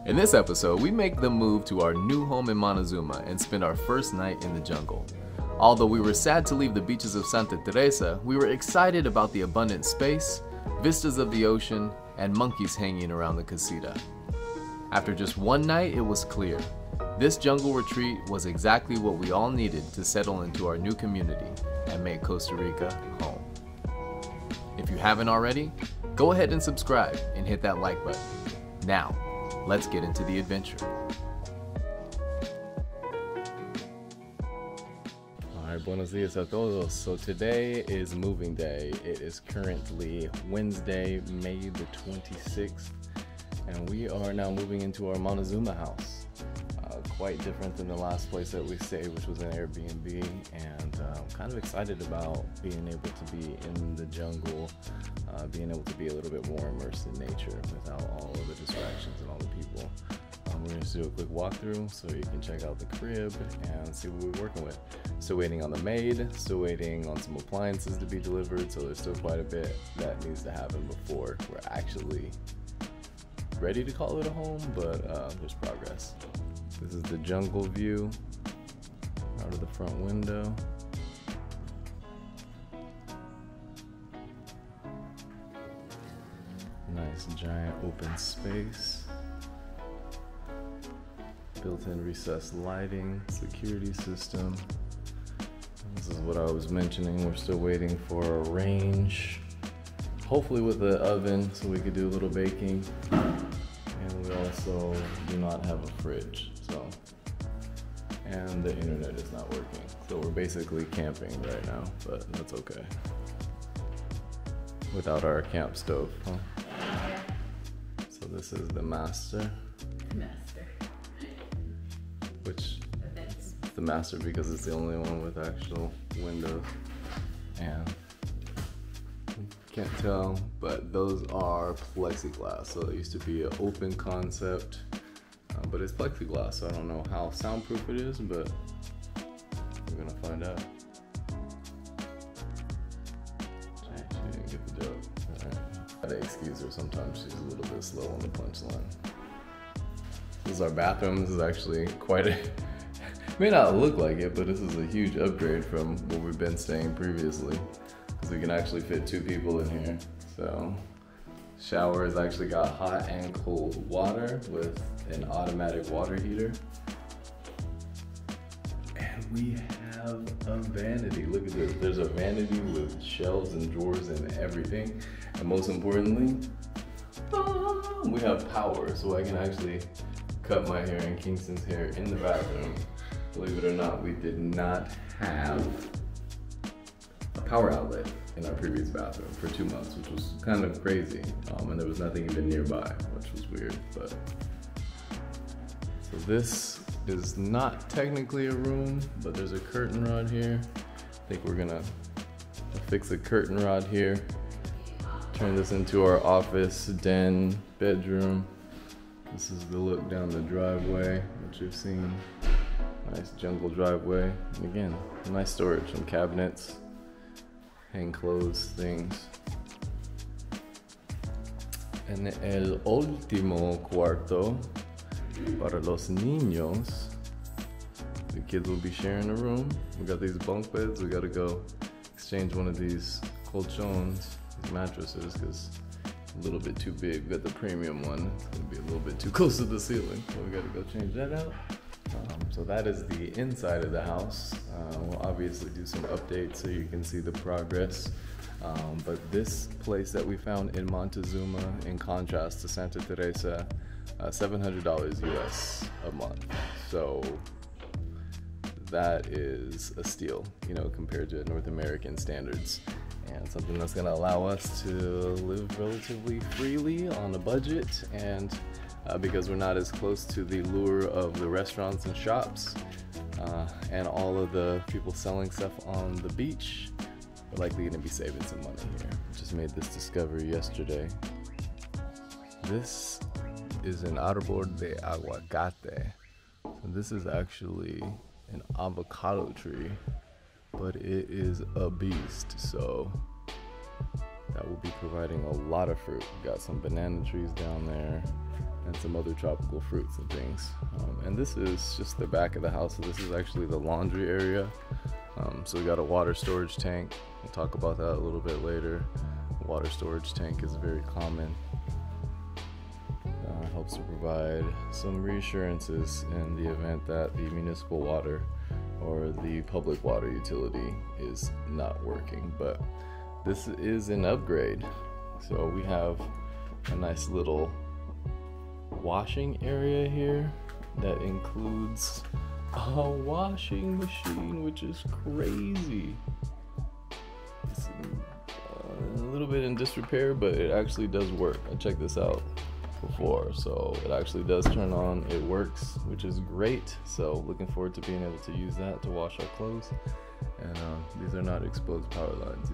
In this episode, we make the move to our new home in Montezuma and spend our first night in the jungle. Although we were sad to leave the beaches of Santa Teresa, we were excited about the abundant space, vistas of the ocean, and monkeys hanging around the casita. After just one night, it was clear. This jungle retreat was exactly what we all needed to settle into our new community and make Costa Rica home. If you haven't already, go ahead and subscribe and hit that like button. Now, let's get into the adventure. Alright, buenos dias a todos. So today is moving day. It is currently Wednesday, May the 26th, and we are now moving into our Montezuma house. Quite different than the last place that we stayed, which was an Airbnb, and I'm kind of excited about being able to be in the jungle, being able to be a little bit more immersed in nature without all of the distractions and all the people. We're going to do a quick walkthrough so you can check out the crib and see what we're working with. Still waiting on the maid, still waiting on some appliances to be delivered, so there's still quite a bit that needs to happen before we're actually ready to call it a home, but there's progress. This is the jungle view out of the front window. Nice giant open space. Built-in recessed lighting, security system. This is what I was mentioning. We're still waiting for a range, hopefully with the oven so we could do a little baking. And we also do not have a fridge, and the internet is not working. So we're basically camping right now, but that's okay. Without our camp stove, huh? So this is the master. Which is the master because it's the only one with actual windows. And can't tell, but those are plexiglass. So it used to be an open concept, but it's plexiglass, so I don't know how soundproof it is, but we're gonna find out. She didn't get the joke. Alright. Gotta excuse her, sometimes she's a little bit slow on the punchline. This is our bathroom. This is actually quite a, may not look like it, but this is a huge upgrade from where we've been staying previously. Because we can actually fit 2 people in here. So, shower has actually got hot and cold water with an automatic water heater. And we have a vanity. Look at this. There's a vanity with shelves and drawers and everything. And most importantly, we have power. So I can actually cut my hair and Kingston's hair in the bathroom. Believe it or not, we did not have a power outlet in our previous bathroom for 2 months, which was kind of crazy. And there was nothing even nearby, which was weird, but. So this is not technically a room, but there's a curtain rod here. I think we're gonna fix a curtain rod here. Turn this into our office, den, bedroom. This is the look down the driveway, which you've seen. Nice jungle driveway. And again, nice storage, some cabinets, hang clothes, things. En el último cuarto, para los niños, the kids will be sharing a room. We got these bunk beds. We gotta go exchange one of these colchones, these mattresses, because a little bit too big. We got the premium one. It's gonna be a little bit too close to the ceiling, so we gotta go change that out. So that is the inside of the house. We'll obviously do some updates so you can see the progress. But this place that we found in Montezuma, in contrast to Santa Teresa, $700 US a month. So that is a steal, you know, compared to North American standards. And something that's gonna allow us to live relatively freely on a budget, and because we're not as close to the lure of the restaurants and shops and all of the people selling stuff on the beach, we're likely gonna be saving some money here. Just made this discovery yesterday. This is an árbol de aguacate. So this is actually an avocado tree, but it is a beast. So that will be providing a lot of fruit. We got some banana trees down there, and some other tropical fruits and things. And this is just the back of the house, so this is actually the laundry area. So we got a water storage tank. We'll talk about that a little bit later. Water storage tank is very common. Helps to provide some reassurances in the event that the municipal water or the public water utility is not working. But this is an upgrade. So we have a nice little washing area here that includes a washing machine, which is crazy. It's a little bit in disrepair, but it actually does work. I checked this out before, so it actually does turn on. It works, which is great. So looking forward to being able to use that to wash our clothes. And these are not exposed power lines.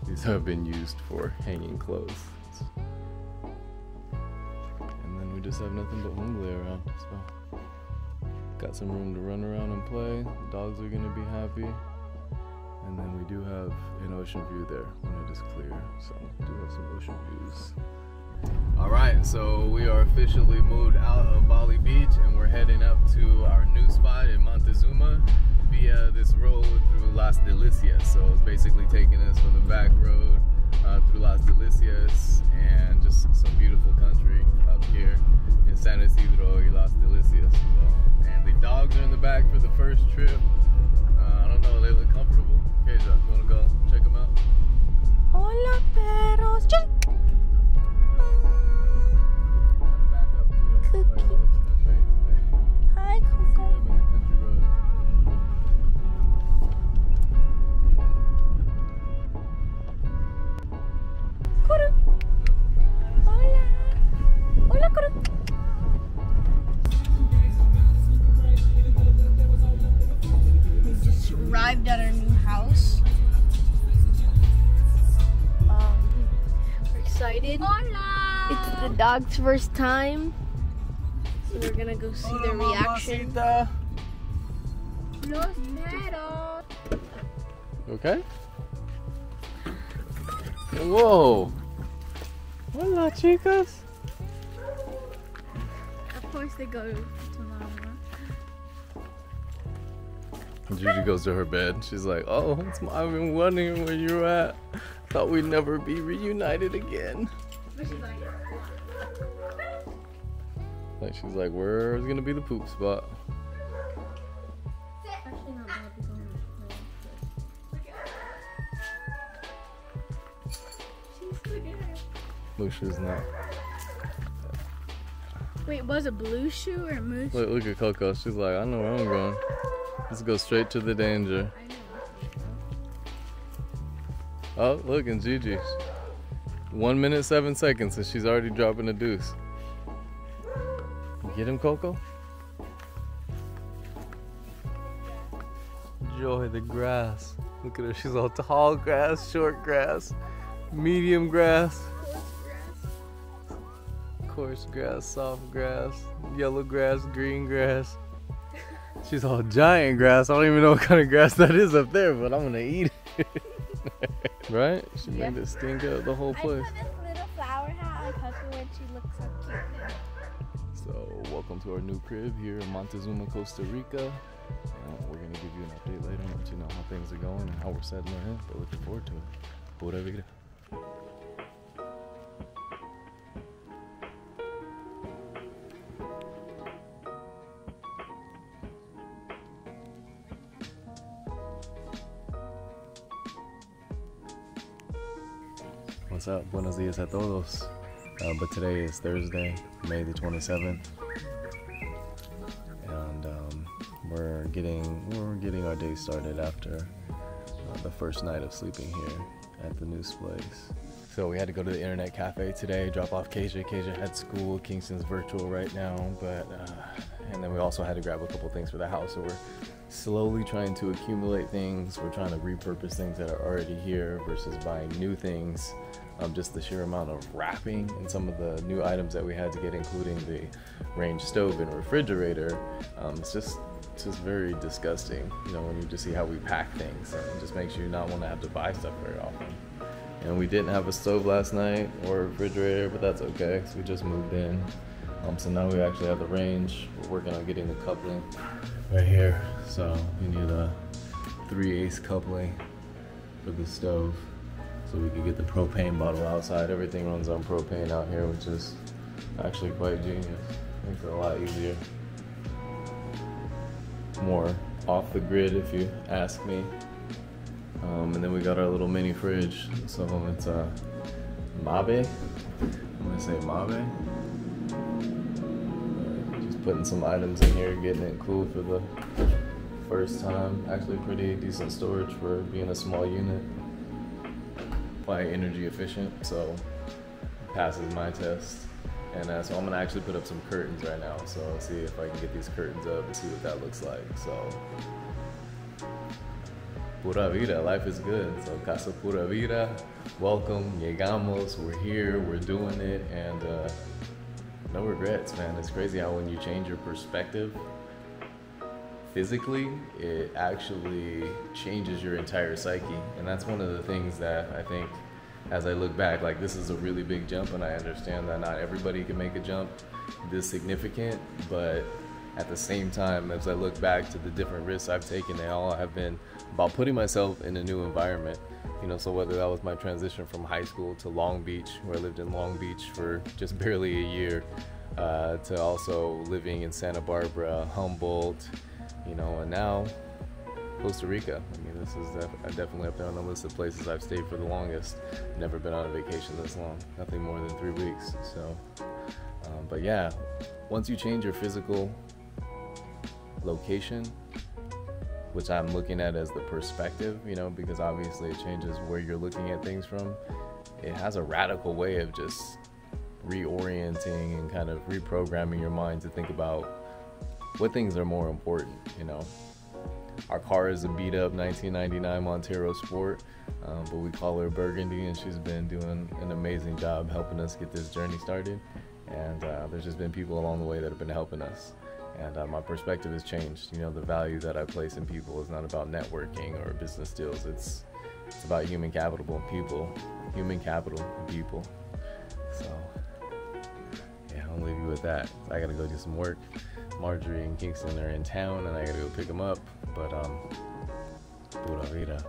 These have been used for hanging clothes. And then we just have nothing but Wembley around, so got some room to run around and play. The dogs are gonna be happy. And then we do have an ocean view there when it is clear, so we do have some ocean views. Alright, so we are officially moved out of Bali Beach and we're heading up to our new spot in Montezuma via this road through Las Delicias. So it's basically taking us from the back road through Las Delicias and just some beautiful country up here in San Isidro y Las Delicias. So, and the dogs are in the back for the first trip. I don't know, they look comfortable. Keisha, you wanna go check them out? Hola perros. Cookie. Hi, Coco. Kuru. Hola. Hola, Kuru. We just arrived at our new house. We're excited. Hola. It's the dog's first time. So we're gonna go see their reaction. Los perros. Okay. Whoa. Hola, chicas. Of course they go to mama. Gigi goes to her bed. She's like, oh, I've been wondering where you're at. Thought we'd never be reunited again. Like, she's like, where's gonna be the poop spot? Blue shoe's not. Wait, was it blue shoe or moose? Look at Coco. She's like, I know where I'm going. Let's go straight to the danger. Oh, look, and Gigi. 1 minute, 7 seconds, and she's already dropping a deuce. Get him, Coco? Enjoy the grass. Look at her. She's all tall grass, short grass, medium grass, coarse grass, soft grass, yellow grass, green grass. She's all giant grass. I don't even know what kind of grass that is up there, but I'm gonna eat it. Right? She made it stink up the whole place. I put this little flower hat on Coco and she looks so cute. So welcome to our new crib here in Montezuma, Costa Rica. We're gonna give you an update later and let you know how things are going and how we're settling in. But looking forward to it. Pura vida. What's up? Buenos dias a todos. But today is Thursday, May the 27th, and we're getting our day started after the first night of sleeping here at the new place. So we had to go to the internet cafe today, drop off Keisha. Keisha had school. Kingston's virtual right now, but and then we also had to grab a couple things for the house. So we're slowly trying to accumulate things. We're trying to repurpose things that are already here versus buying new things. Just the sheer amount of wrapping and some of the new items that we had to get, including the range stove and refrigerator. It's just very disgusting, you know, when you just see how we pack things. It just makes you not want to have to buy stuff very often. And we didn't have a stove last night or a refrigerator, but that's okay, because we just moved in. So now we actually have the range. We're working on getting the coupling right here. So we need a 3/8 coupling for the stove, so we can get the propane bottle outside. Everything runs on propane out here, which is actually quite genius. Makes it a lot easier. More off the grid, if you ask me. And then we got our little mini fridge. So it's a Mavic. I'm gonna say Mavic. Just putting some items in here, getting it cool for the first time. Actually pretty decent storage for being a small unit. Quite energy efficient, so passes my test. And so I'm gonna actually put up some curtains right now. So I'll see if I can get these curtains up and see what that looks like. So Pura vida, life is good. So Casa Pura Vida, welcome, llegamos, we're here, we're doing it, and no regrets, man. It's crazy how when you change your perspective physically, it actually changes your entire psyche. And that's one of the things that I think, as I look back, like, this is a really big jump, and I understand that not everybody can make a jump this significant, but at the same time, as I look back to the different risks I've taken, they all have been about putting myself in a new environment. You know, so whether that was my transition from high school to Long Beach, where I lived in Long Beach for just barely a year, to also living in Santa Barbara, Humboldt, you know, and now Costa Rica. I mean, this is definitely up there on the list of places I've stayed for the longest. Never been on a vacation this long, nothing more than 3 weeks. So, but yeah, once you change your physical location, which I'm looking at as the perspective, you know, because obviously it changes where you're looking at things from. It has a radical way of just reorienting and kind of reprogramming your mind to think about what things are more important, you know. Our car is a beat up 1999 Montero Sport, but we call her Burgundy, and she's been doing an amazing job helping us get this journey started. And there's just been people along the way that have been helping us. And my perspective has changed. You know, the value that I place in people is not about networking or business deals. It's about human capital and people. Human capital and people. So, yeah, I'll leave you with that. I gotta go do some work. Marjorie and Kingston are in town, and I gotta go pick them up. But, pura vida.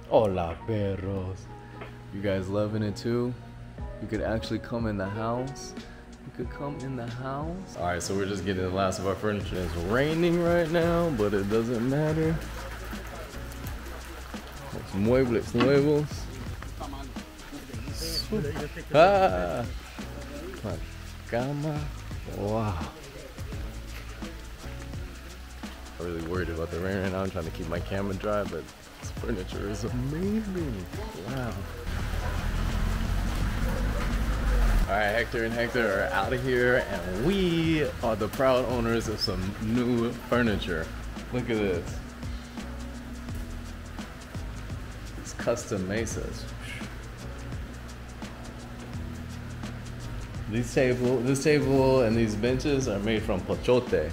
Hola, perros. You guys loving it too? You could actually come in the house. You could come in the house. All right, so we're just getting the last of our furniture. It's raining right now, but it doesn't matter. Los muebles nuevos. Ah, la cama. Wow. I'm really worried about the rain right now. I'm trying to keep my camera dry, but this furniture is amazing. Wow. All right, Hector and Hector are out of here, and we are the proud owners of some new furniture. Look at this. It's custom mesas. This table and these benches are made from pochote.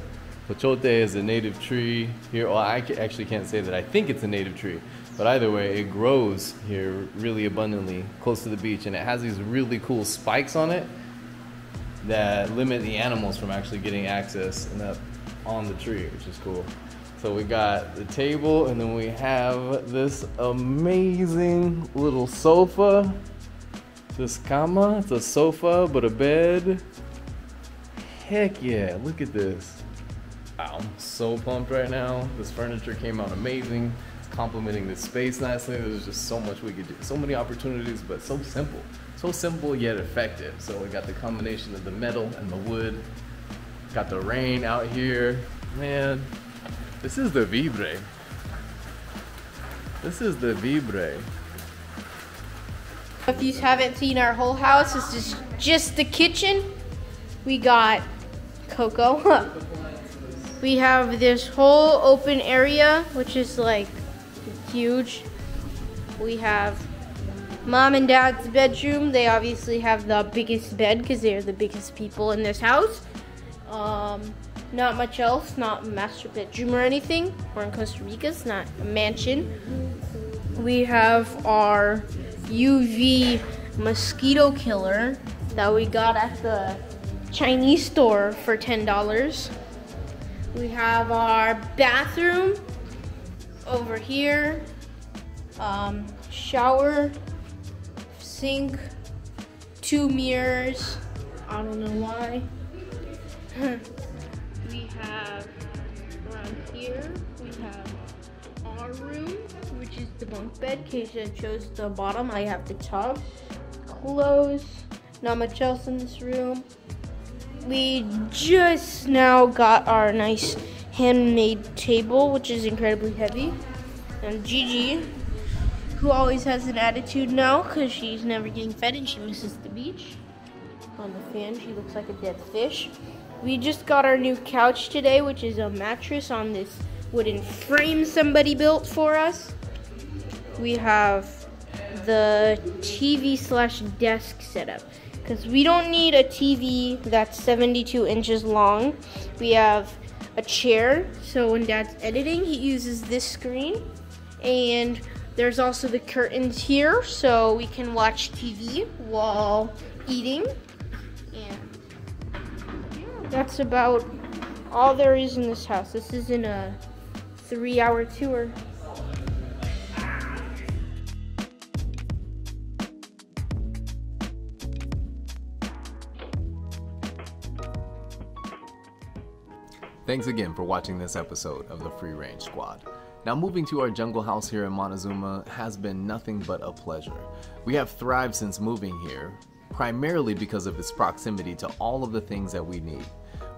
Pochote is a native tree here. Well, I actually can't say that I think it's a native tree, but either way, it grows here really abundantly close to the beach, and it has these really cool spikes on it that limit the animals from actually getting access and up on the tree, which is cool. So we got the table, and then we have this amazing little sofa. This cama, it's a sofa, but a bed. Heck yeah, look at this. Wow, I'm so pumped right now. This furniture came out amazing. It's complementing the space nicely. There's just so much we could do. So many opportunities, but so simple. So simple yet effective. So we got the combination of the metal and the wood. Got the rain out here. Man, this is the Vibre. This is the Vibre. If you haven't seen our whole house, this is just the kitchen. We got Coco. We have this whole open area, which is like huge. We have Mom and Dad's bedroom. They obviously have the biggest bed because they're the biggest people in this house. Not much else, not a master bedroom or anything. We're in Costa Rica, it's not a mansion. We have our UV mosquito killer that we got at the Chinese store for $10. We have our bathroom over here, shower, sink, 2 mirrors. I don't know why. We have around here, we have our room, which is the bunk bed. In case I chose the bottom, I have the top. Clothes, not much else in this room. We just now got our nice handmade table, which is incredibly heavy. And Gigi, who always has an attitude now because she's never getting fed and she misses the beach. On the fan, she looks like a dead fish. We just got our new couch today, which is a mattress on this wooden frame somebody built for us. We have the TV/desk setup because we don't need a TV that's 72 inches long. We have a chair, so when Dad's editing, he uses this screen. And there's also the curtains here, so we can watch TV while eating. And that's about all there is in this house. This isn't a 3-hour tour. Thanks again for watching this episode of the Free Range Squad. Now, moving to our jungle house here in Montezuma has been nothing but a pleasure. We have thrived since moving here, primarily because of its proximity to all of the things that we need.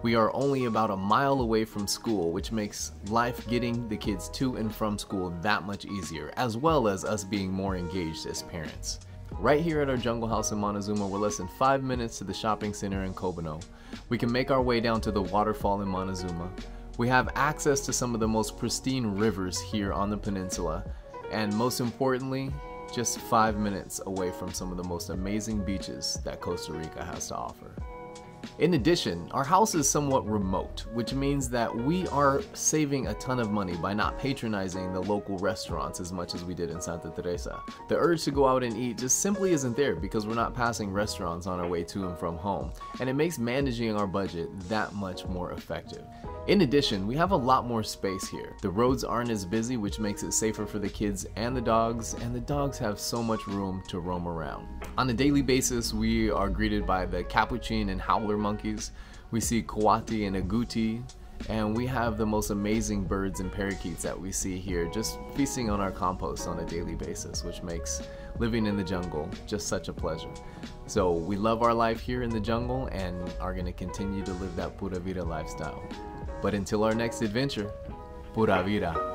We are only about a mile away from school, which makes life getting the kids to and from school that much easier, as well as us being more engaged as parents. Right here at our jungle house in Montezuma, we're less than 5 minutes to the shopping center in Cobano. We can make our way down to the waterfall in Montezuma. We have access to some of the most pristine rivers here on the peninsula, and most importantly, just 5 minutes away from some of the most amazing beaches that Costa Rica has to offer. In addition, our house is somewhat remote, which means that we are saving a ton of money by not patronizing the local restaurants as much as we did in Santa Teresa. The urge to go out and eat just simply isn't there because we're not passing restaurants on our way to and from home, and it makes managing our budget that much more effective. In addition, we have a lot more space here. The roads aren't as busy, which makes it safer for the kids and the dogs have so much room to roam around. On a daily basis, we are greeted by the capuchin and howler monkeys. We see coati and agouti, and we have the most amazing birds and parakeets that we see here just feasting on our compost on a daily basis, which makes living in the jungle just such a pleasure. So we love our life here in the jungle and are going to continue to live that pura vida lifestyle. But until our next adventure, pura vida.